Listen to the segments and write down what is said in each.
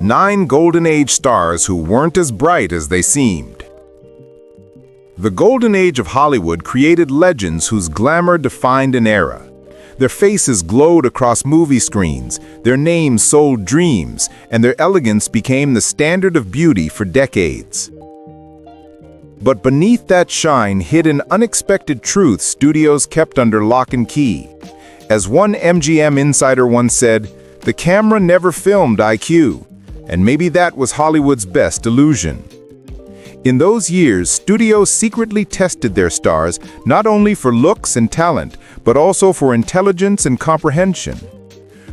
9 Golden Age stars who weren't as bright as they seemed. The Golden Age of Hollywood created legends whose glamour defined an era. Their faces glowed across movie screens, their names sold dreams, and their elegance became the standard of beauty for decades. But beneath that shine hid an unexpected truth studios kept under lock and key. As one MGM insider once said, "The camera never filmed IQ," and maybe that was Hollywood's best illusion. In those years, studios secretly tested their stars not only for looks and talent, but also for intelligence and comprehension.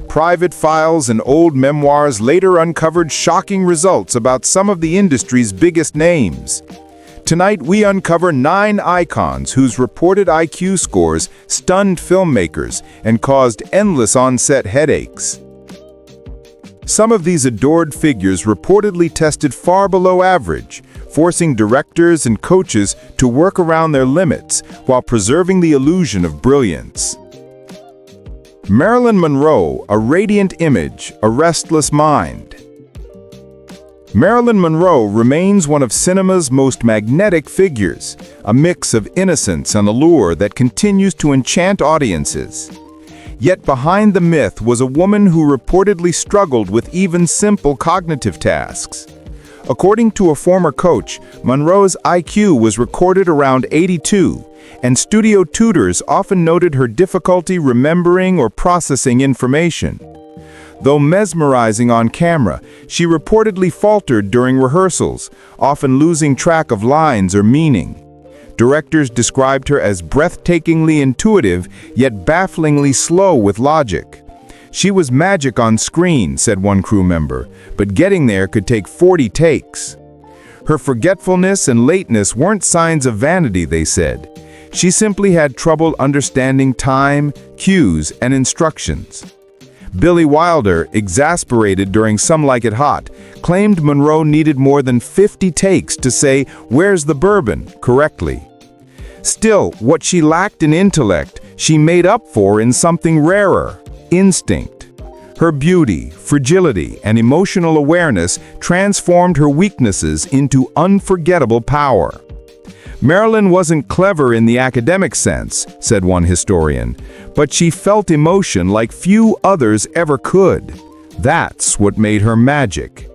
Private files and old memoirs later uncovered shocking results about some of the industry's biggest names. Tonight, we uncover 9 icons whose reported IQ scores stunned filmmakers and caused endless on-set headaches. Some of these adored figures reportedly tested far below average, forcing directors and coaches to work around their limits while preserving the illusion of brilliance. Marilyn Monroe, a radiant image, a restless mind. Marilyn Monroe remains one of cinema's most magnetic figures, a mix of innocence and allure that continues to enchant audiences. Yet behind the myth was a woman who reportedly struggled with even simple cognitive tasks. According to a former coach, Monroe's IQ was recorded around 82, and studio tutors often noted her difficulty remembering or processing information. Though mesmerizing on camera, she reportedly faltered during rehearsals, often losing track of lines or meaning. Directors described her as breathtakingly intuitive, yet bafflingly slow with logic. "She was magic on screen," said one crew member, "but getting there could take 40 takes." Her forgetfulness and lateness weren't signs of vanity, they said. She simply had trouble understanding time, cues, and instructions. Billy Wilder, exasperated during Some Like It Hot, claimed Monroe needed more than 50 takes to say, "Where's the bourbon?" correctly. Still, what she lacked in intellect, she made up for in something rarer: instinct. Her beauty, fragility, and emotional awareness transformed her weaknesses into unforgettable power. Marilyn wasn't clever in the academic sense, said one historian, but she felt emotion like few others ever could. That's what made her magic.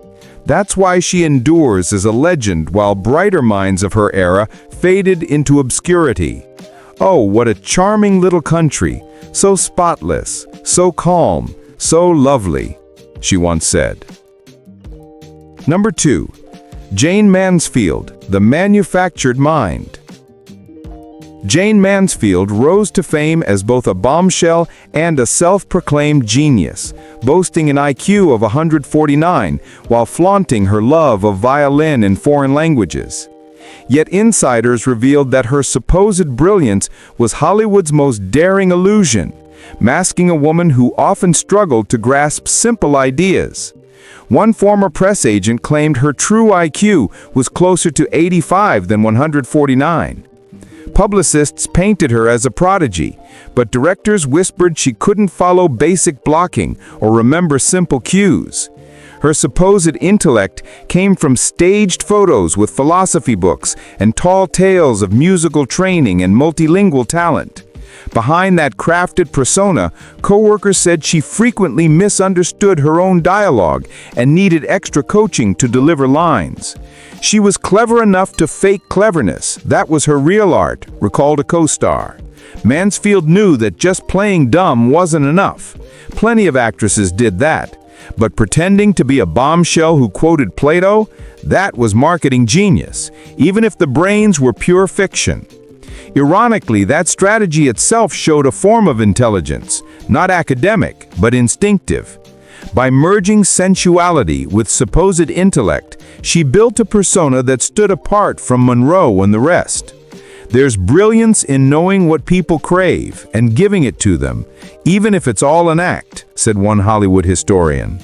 That's why she endures as a legend while brighter minds of her era faded into obscurity. "Oh, what a charming little country, so spotless, so calm, so lovely," she once said. Number 2. Jane Mansfield, the manufactured mind. Jane Mansfield rose to fame as both a bombshell and a self-proclaimed genius, boasting an IQ of 149 while flaunting her love of violin and foreign languages. Yet insiders revealed that her supposed brilliance was Hollywood's most daring illusion, masking a woman who often struggled to grasp simple ideas. One former press agent claimed her true IQ was closer to 85 than 149. Publicists painted her as a prodigy, but directors whispered she couldn't follow basic blocking or remember simple cues. Her supposed intellect came from staged photos with philosophy books and tall tales of musical training and multilingual talent. Behind that crafted persona, coworkers said she frequently misunderstood her own dialogue and needed extra coaching to deliver lines. She was clever enough to fake cleverness. That was her real art, recalled a co-star. Mansfield knew that just playing dumb wasn't enough. Plenty of actresses did that. But pretending to be a bombshell who quoted Plato, that was marketing genius, even if the brains were pure fiction. Ironically, that strategy itself showed a form of intelligence, not academic, but instinctive. By merging sensuality with supposed intellect, she built a persona that stood apart from Monroe and the rest. There's brilliance in knowing what people crave and giving it to them, even if it's all an act, said one Hollywood historian.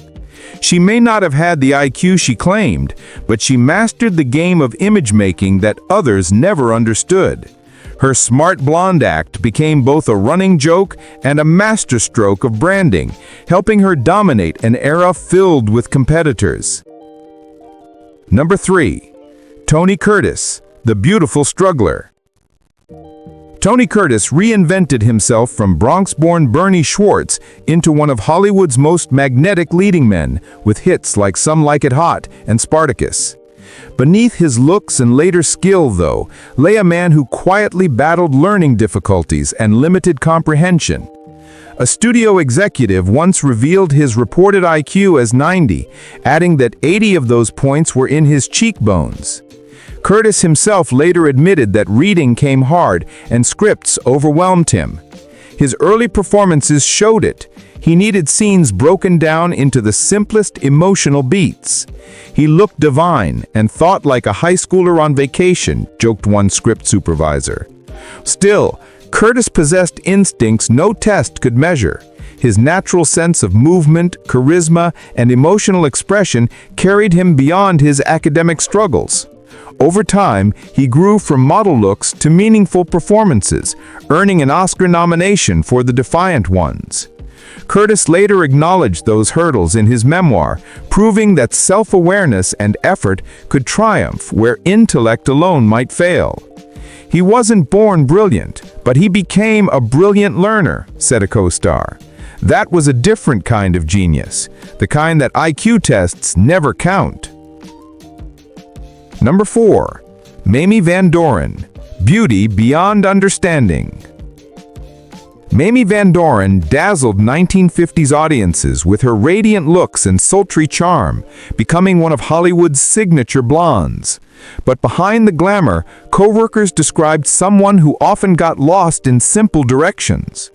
She may not have had the IQ she claimed, but she mastered the game of image making that others never understood. Her smart blonde act became both a running joke and a masterstroke of branding, helping her dominate an era filled with competitors. Number 3. Tony Curtis, the beautiful struggler. Tony Curtis reinvented himself from Bronx-born Bernie Schwartz into one of Hollywood's most magnetic leading men, with hits like Some Like It Hot and Spartacus. Beneath his looks and later skill, though, lay a man who quietly battled learning difficulties and limited comprehension. A studio executive once revealed his reported IQ as 90, adding that 80 of those points were in his cheekbones. Curtis himself later admitted that reading came hard and scripts overwhelmed him. His early performances showed it. He needed scenes broken down into the simplest emotional beats. He looked divine and thought like a high schooler on vacation, joked one script supervisor. Still, Curtis possessed instincts no test could measure. His natural sense of movement, charisma, and emotional expression carried him beyond his academic struggles. Over time, he grew from model looks to meaningful performances, earning an Oscar nomination for The Defiant Ones. Curtis later acknowledged those hurdles in his memoir, proving that self-awareness and effort could triumph where intellect alone might fail. He wasn't born brilliant, but he became a brilliant learner, said a co-star. That was a different kind of genius, the kind that IQ tests never count. Number 4. Mamie Van Doren, beauty beyond understanding. Mamie Van Doren dazzled 1950s audiences with her radiant looks and sultry charm, becoming one of Hollywood's signature blondes. But behind the glamour, co-workers described someone who often got lost in simple directions.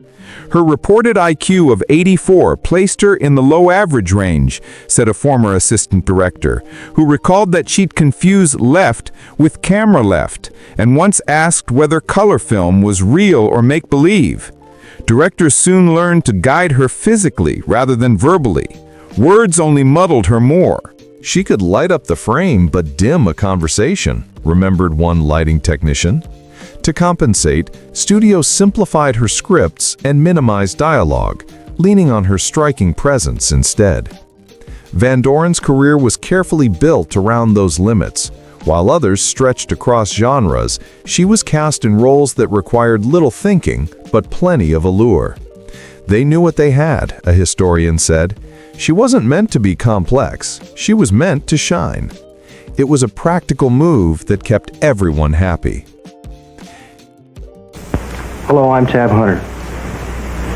Her reported IQ of 84 placed her in the low average range, said a former assistant director, who recalled that she'd confuse left with camera left and once asked whether color film was real or make-believe. Directors soon learned to guide her physically rather than verbally. Words only muddled her more. She could light up the frame but dim a conversation, remembered one lighting technician. To compensate, studios simplified her scripts and minimized dialogue, leaning on her striking presence instead. Van Doren's career was carefully built around those limits. While others stretched across genres, she was cast in roles that required little thinking, but plenty of allure. They knew what they had, a historian said. She wasn't meant to be complex, she was meant to shine. It was a practical move that kept everyone happy. Hello, I'm Tab Hunter.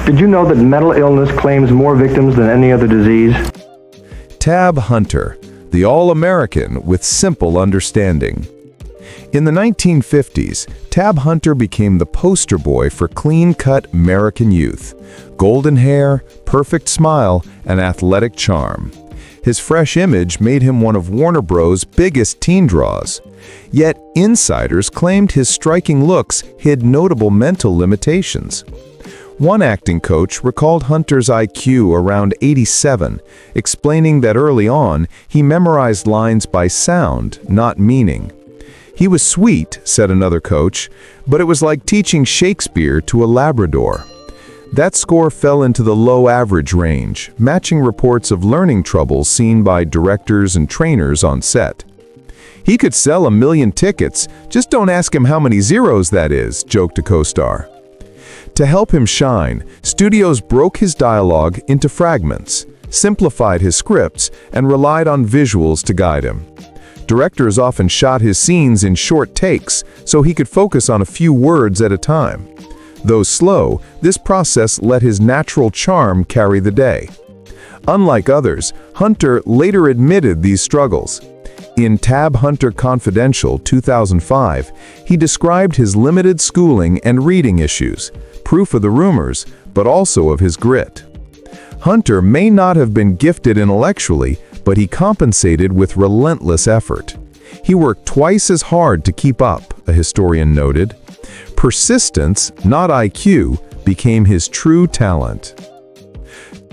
Did you know that mental illness claims more victims than any other disease? Tab Hunter, the all-American with simple understanding. In the 1950s, Tab Hunter became the poster boy for clean-cut American youth. Golden hair, perfect smile, and athletic charm. His fresh image made him one of Warner Bros.' biggest teen draws. Yet, insiders claimed his striking looks hid notable mental limitations. One acting coach recalled Hunter's IQ around 87, explaining that early on, he memorized lines by sound, not meaning. He was sweet, said another coach, but it was like teaching Shakespeare to a Labrador. That score fell into the low average range, matching reports of learning troubles seen by directors and trainers on set. He could sell 1 million tickets, just don't ask him how many zeros that is, joked a co-star. To help him shine, studios broke his dialogue into fragments, simplified his scripts, and relied on visuals to guide him. Directors often shot his scenes in short takes so he could focus on a few words at a time. Though slow, this process let his natural charm carry the day. Unlike others, Hunter later admitted these struggles. In Tab Hunter Confidential 2005, he described his limited schooling and reading issues, proof of the rumors, but also of his grit. Hunter may not have been gifted intellectually, but he compensated with relentless effort. He worked twice as hard to keep up, a historian noted. Persistence, not IQ, became his true talent.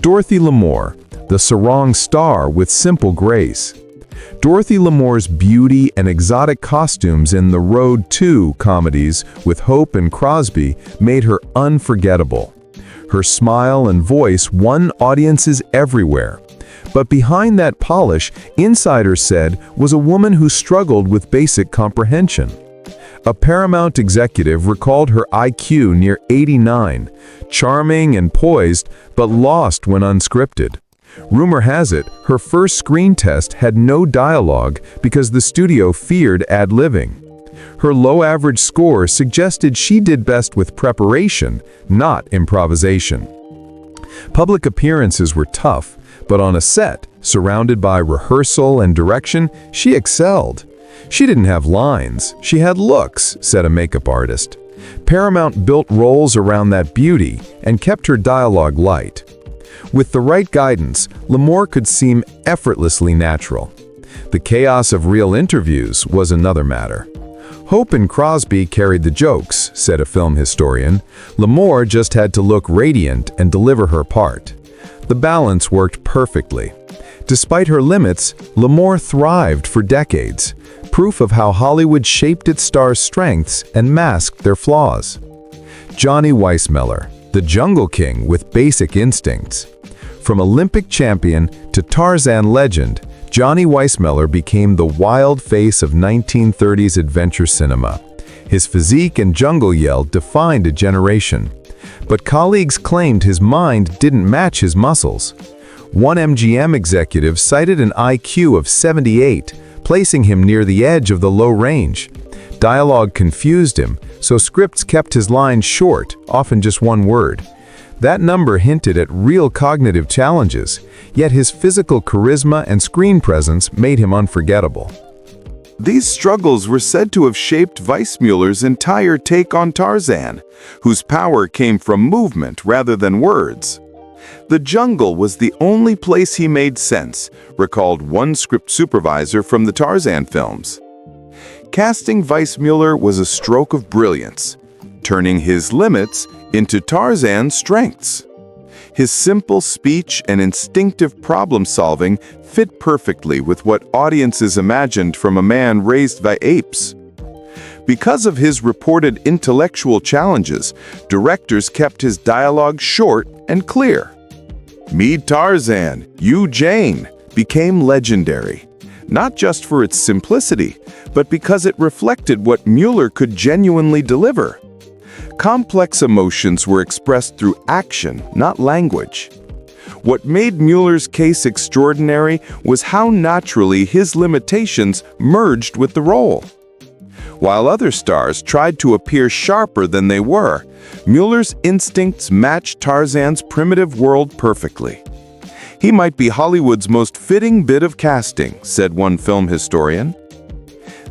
Dorothy Lamour, the sarong star with simple grace. Dorothy Lamore's beauty and exotic costumes in the Road 2 comedies with Hope and Crosby made her unforgettable. Her smile and voice won audiences everywhere. But behind that polish, insiders said, was a woman who struggled with basic comprehension. A Paramount executive recalled her IQ near 89, charming and poised, but lost when unscripted. Rumor has it, her first screen test had no dialogue because the studio feared ad-libbing. Her low average score suggested she did best with preparation, not improvisation. Public appearances were tough, but on a set, surrounded by rehearsal and direction, she excelled. She didn't have lines, she had looks, said a makeup artist. Paramount built roles around that beauty and kept her dialogue light. With the right guidance, Lamore could seem effortlessly natural. The chaos of real interviews was another matter. Hope and Crosby carried the jokes, said a film historian. Lamore just had to look radiant and deliver her part. The balance worked perfectly. Despite her limits, Lamore thrived for decades, proof of how Hollywood shaped its stars' strengths and masked their flaws. Johnny Weissmuller, the Jungle King with basic instincts. From Olympic champion to Tarzan legend, Johnny Weissmuller became the wild face of 1930s adventure cinema. His physique and jungle yell defined a generation. But colleagues claimed his mind didn't match his muscles. One MGM executive cited an IQ of 78, placing him near the edge of the low range. Dialogue confused him, so scripts kept his lines short, often just one word. That number hinted at real cognitive challenges, yet his physical charisma and screen presence made him unforgettable. These struggles were said to have shaped Weissmuller's entire take on Tarzan, whose power came from movement rather than words. The jungle was the only place he made sense, recalled one script supervisor from the Tarzan films. Casting Weissmuller was a stroke of brilliance, turning his limits into Tarzan's strengths. His simple speech and instinctive problem-solving fit perfectly with what audiences imagined from a man raised by apes. Because of his reported intellectual challenges, directors kept his dialogue short and clear. "Meet Tarzan, you Jane" became legendary, not just for its simplicity, but because it reflected what Mueller could genuinely deliver. Complex emotions were expressed through action, not language. What made Mueller's case extraordinary was how naturally his limitations merged with the role. While other stars tried to appear sharper than they were, Mueller's instincts matched Tarzan's primitive world perfectly. "He might be Hollywood's most fitting bit of casting," said one film historian.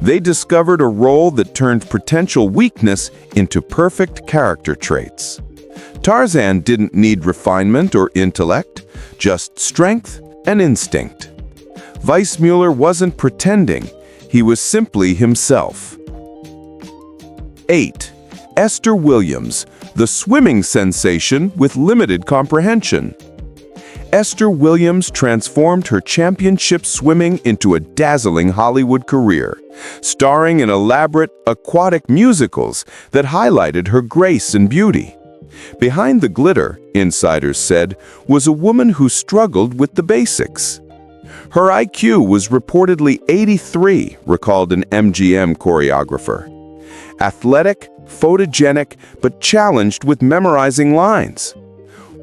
They discovered a role that turned potential weakness into perfect character traits. Tarzan didn't need refinement or intellect, just strength and instinct. Weissmuller wasn't pretending, he was simply himself. 8. Esther Williams, the swimming sensation with limited comprehension. Esther Williams transformed her championship swimming into a dazzling Hollywood career, starring in elaborate, aquatic musicals that highlighted her grace and beauty. Behind the glitter, insiders said, was a woman who struggled with the basics. Her IQ was reportedly 83, recalled an MGM choreographer. Athletic, photogenic, but challenged with memorizing lines.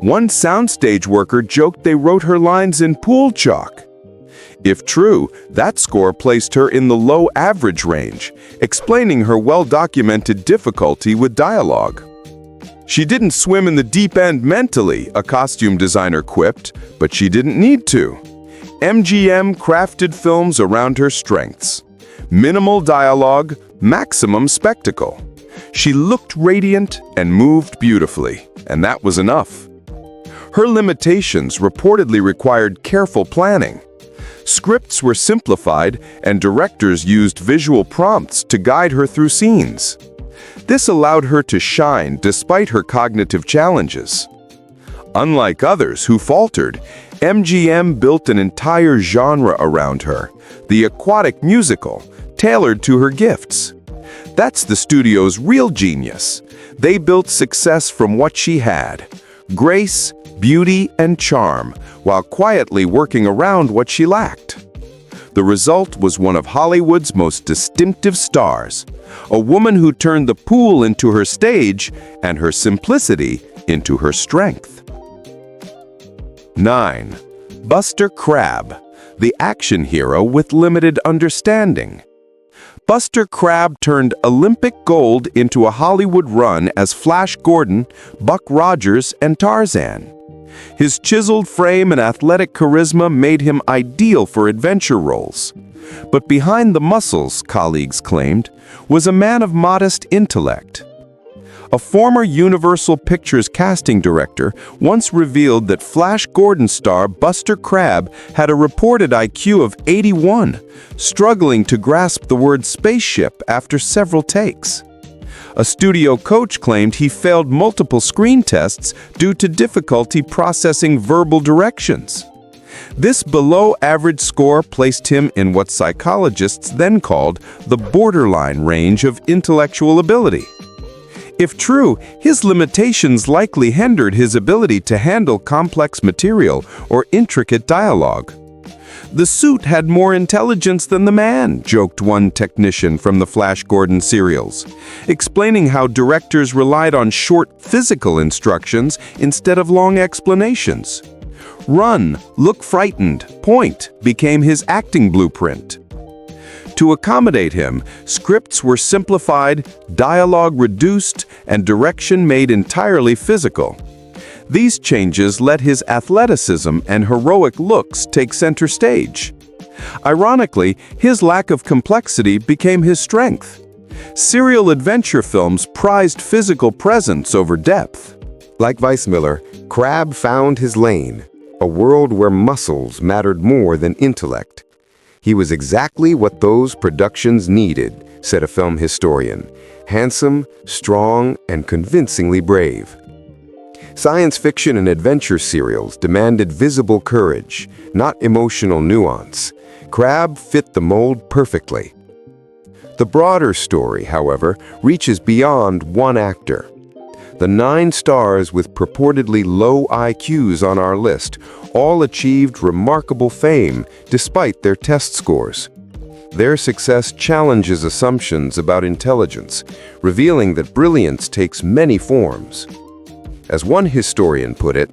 One soundstage worker joked they wrote her lines in pool chalk. If true, that score placed her in the low average range, explaining her well-documented difficulty with dialogue. "She didn't swim in the deep end mentally," a costume designer quipped, but she didn't need to. MGM crafted films around her strengths. Minimal dialogue, maximum spectacle. She looked radiant and moved beautifully, and that was enough. Her limitations reportedly required careful planning. Scripts were simplified, and directors used visual prompts to guide her through scenes. This allowed her to shine despite her cognitive challenges. Unlike others who faltered, MGM built an entire genre around her, the aquatic musical, tailored to her gifts. That's the studio's real genius. They built success from what she had: grace, beauty, and charm, while quietly working around what she lacked. The result was one of Hollywood's most distinctive stars, a woman who turned the pool into her stage and her simplicity into her strength. 9. Buster Crabbe, the action hero with limited understanding. Buster Crabbe turned Olympic gold into a Hollywood run as Flash Gordon, Buck Rogers, and Tarzan. His chiseled frame and athletic charisma made him ideal for adventure roles. But behind the muscles, colleagues claimed, was a man of modest intellect. A former Universal Pictures casting director once revealed that Flash Gordon star Buster Crabbe had a reported IQ of 81, struggling to grasp the word spaceship after several takes. A studio coach claimed he failed multiple screen tests due to difficulty processing verbal directions. This below-average score placed him in what psychologists then called the borderline range of intellectual ability. If true, his limitations likely hindered his ability to handle complex material or intricate dialogue. "The suit had more intelligence than the man," joked one technician from the Flash Gordon serials, explaining how directors relied on short physical instructions instead of long explanations. Run, look frightened, point became his acting blueprint. To accommodate him, scripts were simplified, dialogue reduced, and direction made entirely physical. These changes let his athleticism and heroic looks take center stage. Ironically, his lack of complexity became his strength. Serial adventure films prized physical presence over depth. Like Weissmuller, Crabbe found his lane, a world where muscles mattered more than intellect. He was exactly what those productions needed, said a film historian: handsome, strong, and convincingly brave. Science fiction and adventure serials demanded visible courage, not emotional nuance. Crabbe fit the mold perfectly. The broader story, however, reaches beyond one actor. The 9 stars with purportedly low IQs on our list all achieved remarkable fame despite their test scores. Their success challenges assumptions about intelligence, revealing that brilliance takes many forms. As one historian put it,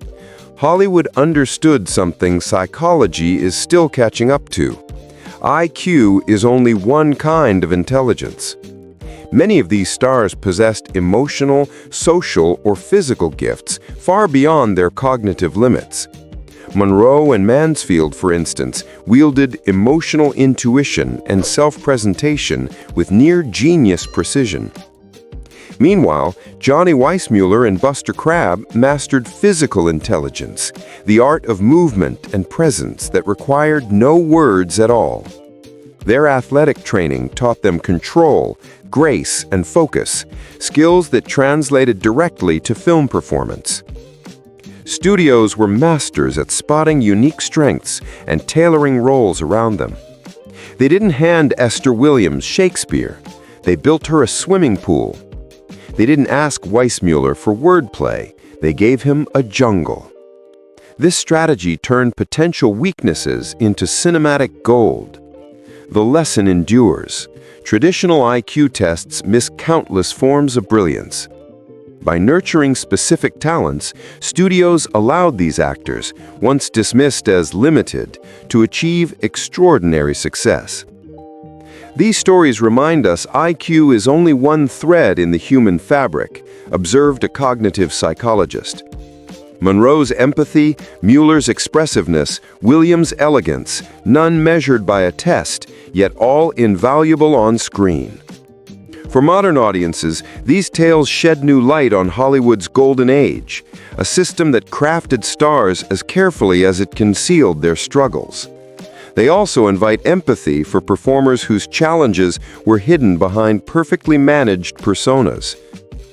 Hollywood understood something psychology is still catching up to. IQ is only one kind of intelligence. Many of these stars possessed emotional, social, or physical gifts far beyond their cognitive limits. Monroe and Mansfield, for instance, wielded emotional intuition and self-presentation with near-genius precision. Meanwhile, Johnny Weissmuller and Buster Crabbe mastered physical intelligence, the art of movement and presence that required no words at all. Their athletic training taught them control, grace, and focus, skills that translated directly to film performance. Studios were masters at spotting unique strengths and tailoring roles around them. They didn't hand Esther Williams Shakespeare. They built her a swimming pool. They didn't ask Weissmuller for wordplay. They gave him a jungle. This strategy turned potential weaknesses into cinematic gold. The lesson endures. Traditional IQ tests miss countless forms of brilliance. By nurturing specific talents, studios allowed these actors, once dismissed as limited, to achieve extraordinary success. These stories remind us IQ is only one thread in the human fabric, observed a cognitive psychologist. Monroe's empathy, Mueller's expressiveness, Williams' elegance, none measured by a test, yet all invaluable on screen. For modern audiences, these tales shed new light on Hollywood's golden age, a system that crafted stars as carefully as it concealed their struggles. They also invite empathy for performers whose challenges were hidden behind perfectly managed personas.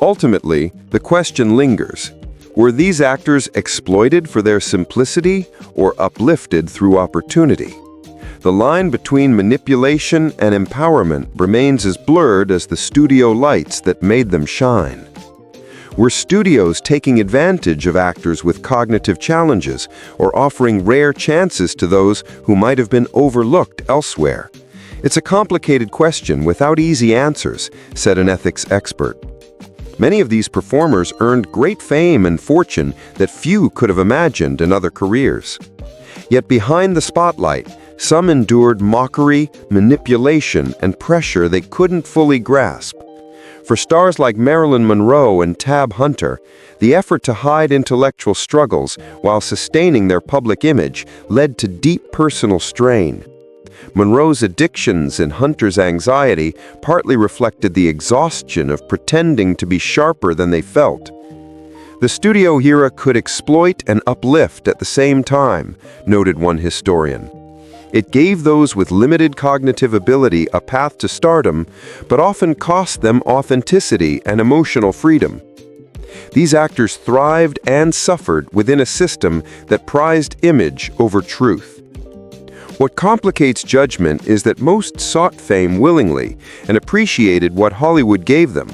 Ultimately, the question lingers: Were these actors exploited for their simplicity or uplifted through opportunity? The line between manipulation and empowerment remains as blurred as the studio lights that made them shine. Were studios taking advantage of actors with cognitive challenges or offering rare chances to those who might have been overlooked elsewhere? It's a complicated question without easy answers, said an ethics expert. Many of these performers earned great fame and fortune that few could have imagined in other careers. Yet behind the spotlight, some endured mockery, manipulation, and pressure they couldn't fully grasp. For stars like Marilyn Monroe and Tab Hunter, the effort to hide intellectual struggles while sustaining their public image led to deep personal strain. Monroe's addictions and Hunter's anxiety partly reflected the exhaustion of pretending to be sharper than they felt. The studio era could exploit and uplift at the same time, noted one historian. It gave those with limited cognitive ability a path to stardom, but often cost them authenticity and emotional freedom. These actors thrived and suffered within a system that prized image over truth. What complicates judgment is that most sought fame willingly and appreciated what Hollywood gave them.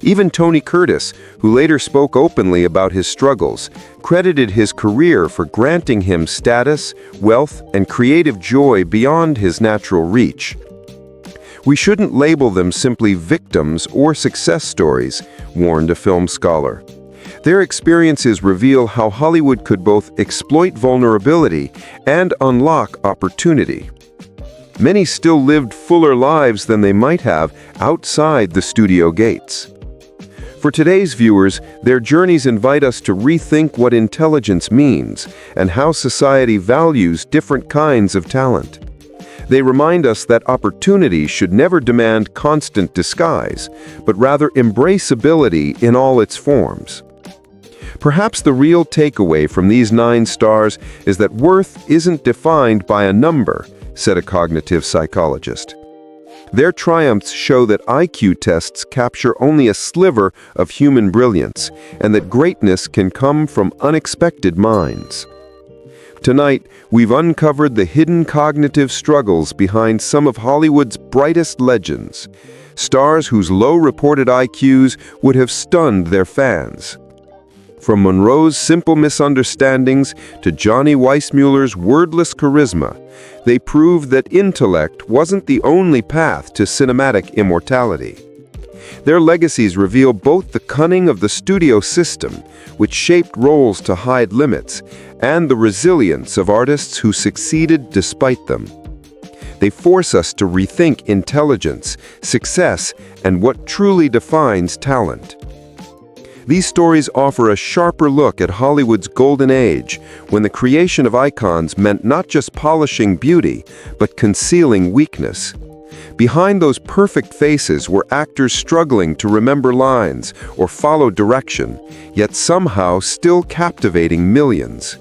Even Tony Curtis, who later spoke openly about his struggles, credited his career for granting him status, wealth, and creative joy beyond his natural reach. We shouldn't label them simply victims or success stories, warned a film scholar. Their experiences reveal how Hollywood could both exploit vulnerability and unlock opportunity. Many still lived fuller lives than they might have outside the studio gates. For today's viewers, their journeys invite us to rethink what intelligence means and how society values different kinds of talent. They remind us that opportunity should never demand constant disguise, but rather embrace ability in all its forms. Perhaps the real takeaway from these 9 stars is that worth isn't defined by a number, said a cognitive psychologist. Their triumphs show that IQ tests capture only a sliver of human brilliance, and that greatness can come from unexpected minds. Tonight, we've uncovered the hidden cognitive struggles behind some of Hollywood's brightest legends, stars whose low reported IQs would have stunned their fans. From Monroe's simple misunderstandings to Johnny Weissmuller's wordless charisma, they proved that intellect wasn't the only path to cinematic immortality. Their legacies reveal both the cunning of the studio system, which shaped roles to hide limits, and the resilience of artists who succeeded despite them. They force us to rethink intelligence, success, and what truly defines talent. These stories offer a sharper look at Hollywood's golden age, when the creation of icons meant not just polishing beauty, but concealing weakness. Behind those perfect faces were actors struggling to remember lines or follow direction, yet somehow still captivating millions.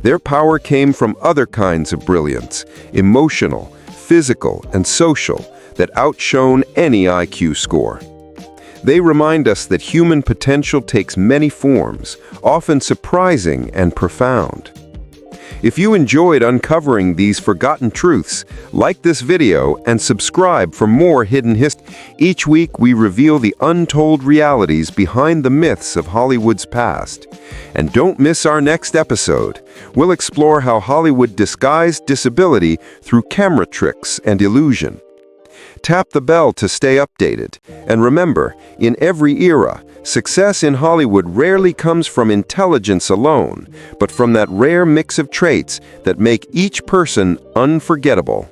Their power came from other kinds of brilliance, emotional, physical, and social, that outshone any IQ score. They remind us that human potential takes many forms, often surprising and profound. If you enjoyed uncovering these forgotten truths, like this video and subscribe for more hidden history. Each week we reveal the untold realities behind the myths of Hollywood's past. And don't miss our next episode. We'll explore how Hollywood disguised disability through camera tricks and illusion. Tap the bell to stay updated. And remember, in every era, success in Hollywood rarely comes from intelligence alone, but from that rare mix of traits that make each person unforgettable.